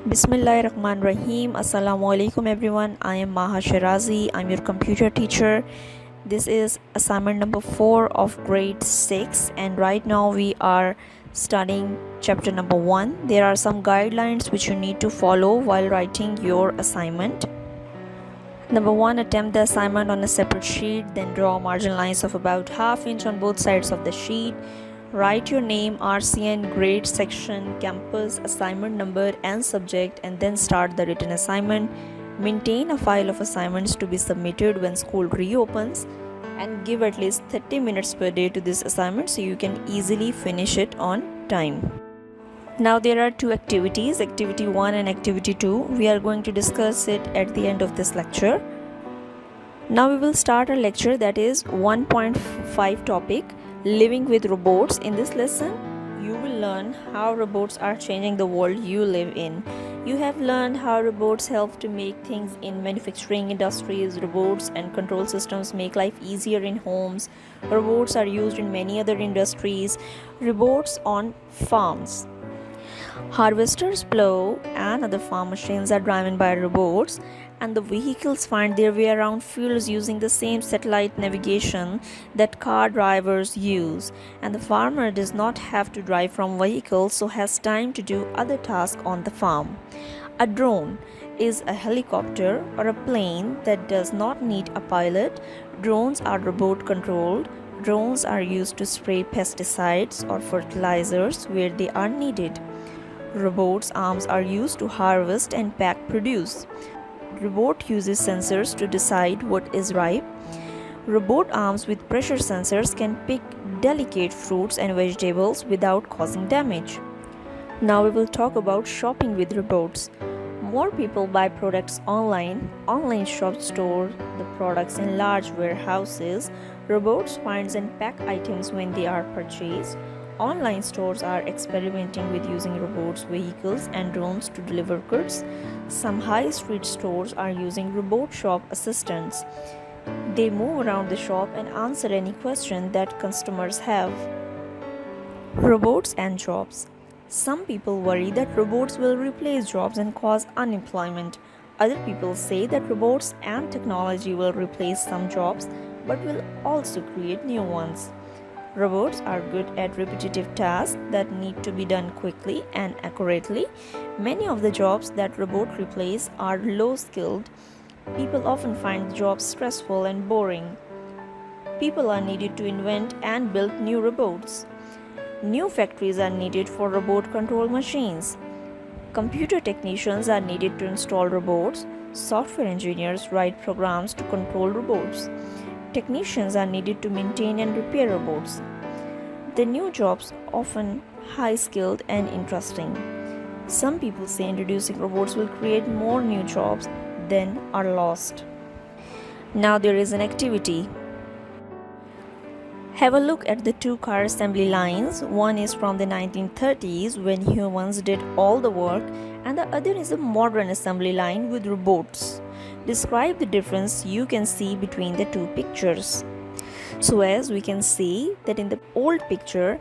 Bismillahirrahmanirrahim. Assalamu alaikum everyone. I am Maha Shirazi. I'm your computer teacher. This is assignment number 4 of grade 6 and right now we are studying chapter number 1. There are some guidelines which you need to follow while writing your assignment. Number 1, attempt the assignment on a separate sheet, then draw margin lines of about ½ inch on both sides of the sheet. Write your name, RCN, grade, section, campus, assignment number and subject, and then start the written assignment. Maintain a file of assignments to be submitted when school reopens and give at least 30 minutes per day to this assignment so you can easily finish it on time. Now there are two activities, activity 1 and activity 2. We are going to discuss it at the end of this lecture. Now we will start our lecture, that is 1.5 topic, living with robots. In this lesson you will learn how robots are changing the world you live in. You have learned how robots help to make things in manufacturing industries. Robots and control systems make life easier in homes. Robots are used in many other industries. Robots on farms. Harvesters, plow and other farm machines are driven by robots, and the vehicles find their way around fields using the same satellite navigation that car drivers use, and the farmer does not have to drive from vehicles, so has time to do other tasks on the farm. A drone is a helicopter or a plane that does not need a pilot. Drones are robot controlled. Drones are used to spray pesticides or fertilizers where they are needed. Robots' arms are used to harvest and pack produce. Robot uses sensors to decide what is ripe. Robot arms with pressure sensors can pick delicate fruits and vegetables without causing damage. Now we will talk about shopping with robots. More people buy products online. Online shops store the products in large warehouses. Robots find and pack items when they are purchased. Online stores are experimenting with using robots, vehicles and drones to deliver goods. Some high street stores are using robot shop assistants. They move around the shop and answer any question that customers have. Robots and jobs. Some people worry that robots will replace jobs and cause unemployment. Other people say that robots and technology will replace some jobs but will also create new ones. Robots are good at repetitive tasks that need to be done quickly and accurately. Many of the jobs that robots replace are low-skilled. People often find the jobs stressful and boring. People are needed to invent and build new robots. New factories are needed for robot control machines. Computer technicians are needed to install robots. Software engineers write programs to control robots. Technicians are needed to maintain and repair robots. The new jobs often high-skilled and interesting. Some people say introducing robots will create more new jobs than are lost. Now there is an activity. Have a look at the two car assembly lines. One is from the 1930s when humans did all the work, and the other is a modern assembly line with robots. Describe the difference you can see between the two pictures. So as we can see that in the old picture,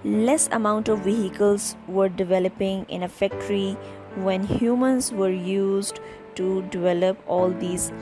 less amount of vehicles were developing in a factory when humans were used to develop all these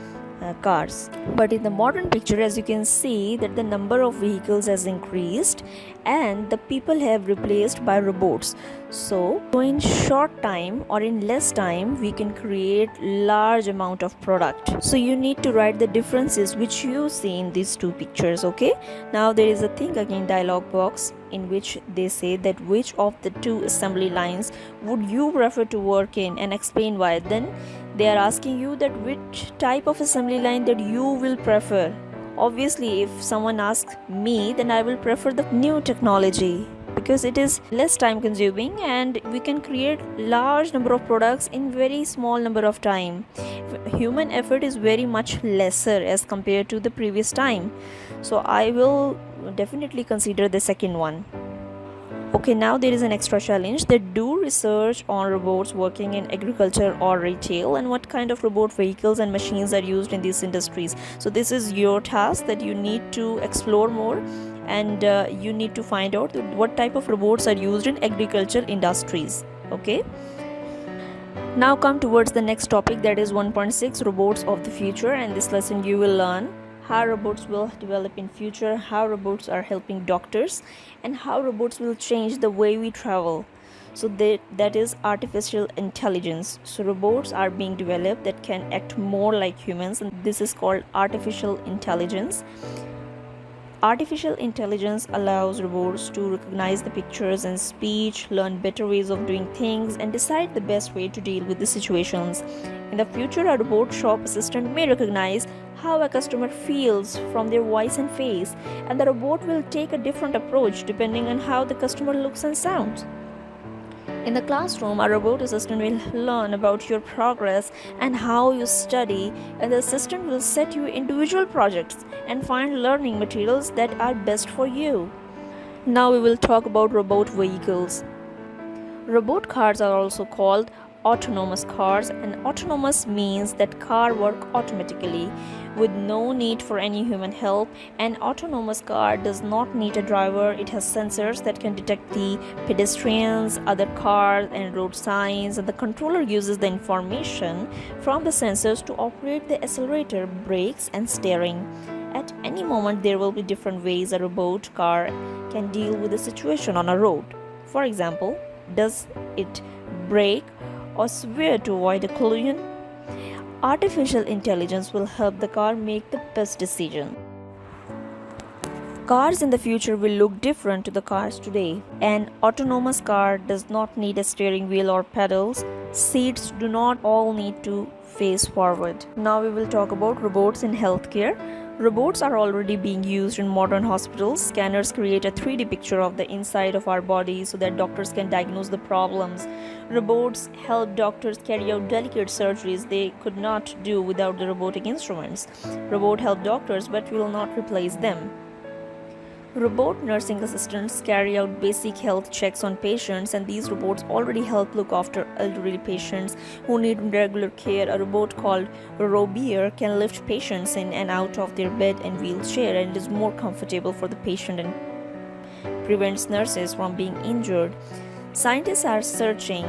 cars. But in the modern picture, as you can see that the number of vehicles has increased and the people have replaced by robots. So in short time or in less time we can create large amount of product. So you need to write the differences which you see in these two pictures. Okay, now there is a think again dialog box in which they say that which of the two assembly lines would you prefer to work in and explain why. Then they are asking you that which type of assembly line that you will prefer. Obviously if someone asks me, then I will prefer the new technology because it is less time consuming and we can create large number of products in very small number of time. Human effort is very much lesser as compared to the previous time. So I will definitely consider the second one. Okay, now there is an extra challenge that do research on robots working in agriculture or retail and what kind of robot vehicles and machines are used in these industries. So this is your task that you need to explore more and you need to find out what type of robots are used in agricultural industries. Okay. Now come towards the next topic, that is 1.6 robots of the future. And this lesson you will learn how robots will develop in future, how robots are helping doctors, and how robots will change the way we travel. So that is artificial intelligence. So robots are being developed that can act more like humans, and this is called artificial intelligence. Artificial intelligence allows robots to recognize the pictures and speech, learn better ways of doing things, and decide the best way to deal with the situations. In the future, a robot shop assistant may recognize how a customer feels from their voice and face, and the robot will take a different approach depending on how the customer looks and sounds. In the classroom, a robot assistant will learn about your progress and how you study, and the assistant will set you individual projects and find learning materials that are best for you. Now we will talk about robot vehicles. Robot cars are also called autonomous cars, and autonomous means that car work automatically with no need for any human help. An autonomous car does not need a driver. It has sensors that can detect the pedestrians, other cars, and road signs, and the controller uses the information from the sensors to operate the accelerator, brakes, and steering. At any moment, there will be different ways a robot car can deal with a situation on a road. For example, does it brake or swear to avoid a collision? Artificial intelligence will help the car make the best decision. Cars in the future will look different to the cars today. An autonomous car does not need a steering wheel or pedals. Seats do not all need to face forward. Now we will talk about robots in healthcare. Robots are already being used in modern hospitals. Scanners create a 3D picture of the inside of our body so that doctors can diagnose the problems. Robots help doctors carry out delicate surgeries they could not do without the robotic instruments. Robots help doctors but will not replace them. Robot nursing assistants carry out basic health checks on patients, and these robots already help look after elderly patients who need regular care. A robot called Robier can lift patients in and out of their bed and wheelchair, and is more comfortable for the patient and prevents nurses from being injured. Scientists are searching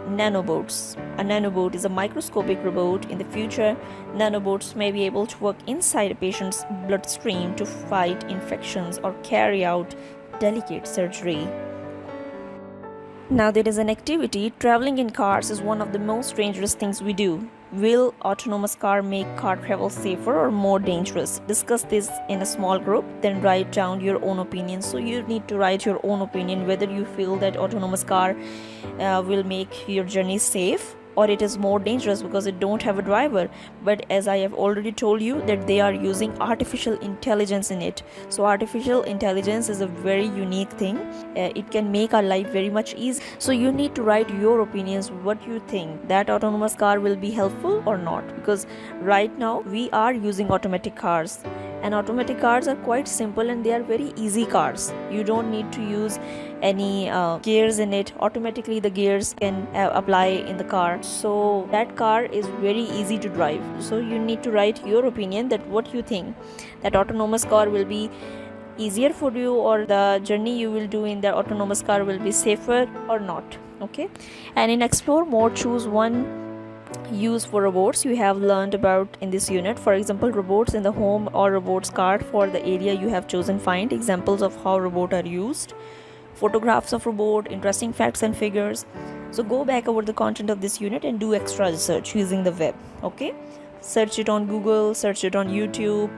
nanobots. A nanobot is a microscopic robot. In the future, nanobots may be able to work inside a patient's bloodstream to fight infections or carry out delicate surgery. Now there is an activity. Traveling in cars is one of the most dangerous things we do. Will autonomous car make car travel safer or more dangerous? Discuss this in a small group, then write down your own opinion. So you need to write your own opinion whether you feel that autonomous car will make your journey safe or it is more dangerous because it don't have a driver. But as I have already told you that they are using artificial intelligence in it. So artificial intelligence is a very unique thing. It can make our life very much easy. So you need to write your opinions, what you think that autonomous car will be helpful or not, because right now we are using automatic cars, and automatic cars are quite simple and they are very easy cars. You don't need to use any gears in it. Automatically the gears can apply in the car, so that car is very easy to drive. So you need to write your opinion, that what you think that autonomous car will be easier for you, or the journey you will do in the autonomous car will be safer or not. Okay, and in explore more, choose one use for robots you have learned about in this unit. For example, robots in the home or robots card for the area you have chosen. Find examples of how robots are used, photographs of robot, interesting facts and figures. So go back over the content of this unit and do extra research using the web. Okay, search it on Google, search it on YouTube.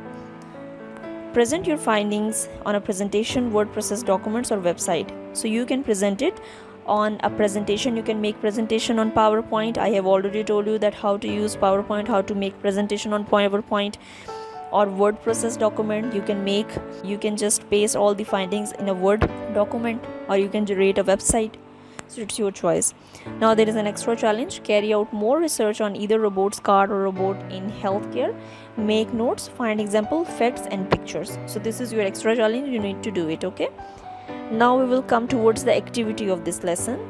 Present your findings on a presentation, word process documents or website. So you can present it on a presentation. You can make presentation on PowerPoint. I have already told you that how to use PowerPoint, how to make presentation on PowerPoint or word process document. You can just paste all the findings in a Word document, or you can generate a website. So it's your choice. Now there is an extra challenge. Carry out more research on either robots card or robot in healthcare. Make notes, find example, facts and pictures. So this is your extra challenge. You need to do it. Okay, now we will come towards the activity of this lesson.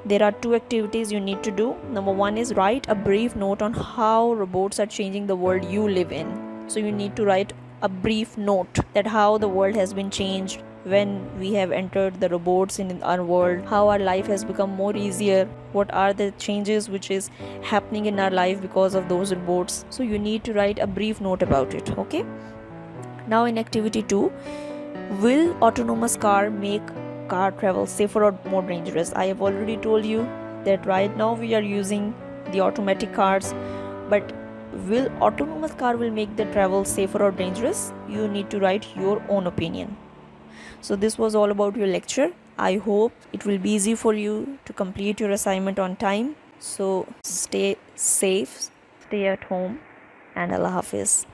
There are two activities you need to do. Number one is write a brief note on how robots are changing the world you live in. So you need to write a brief note that how the world has been changed when we have entered the robots in our world, how our life has become more easier, what are the changes which is happening in our life because of those robots. So you need to write a brief note about it. Okay, now in activity 2, will autonomous car make car travel safer or more dangerous? I have already told you that right now we are using the automatic cars, but will autonomous car will make the travel safer or dangerous? You need to write your own opinion. So this was all about your lecture. I hope it will be easy for you to complete your assignment on time. So stay safe, stay at home, and Allah Hafiz.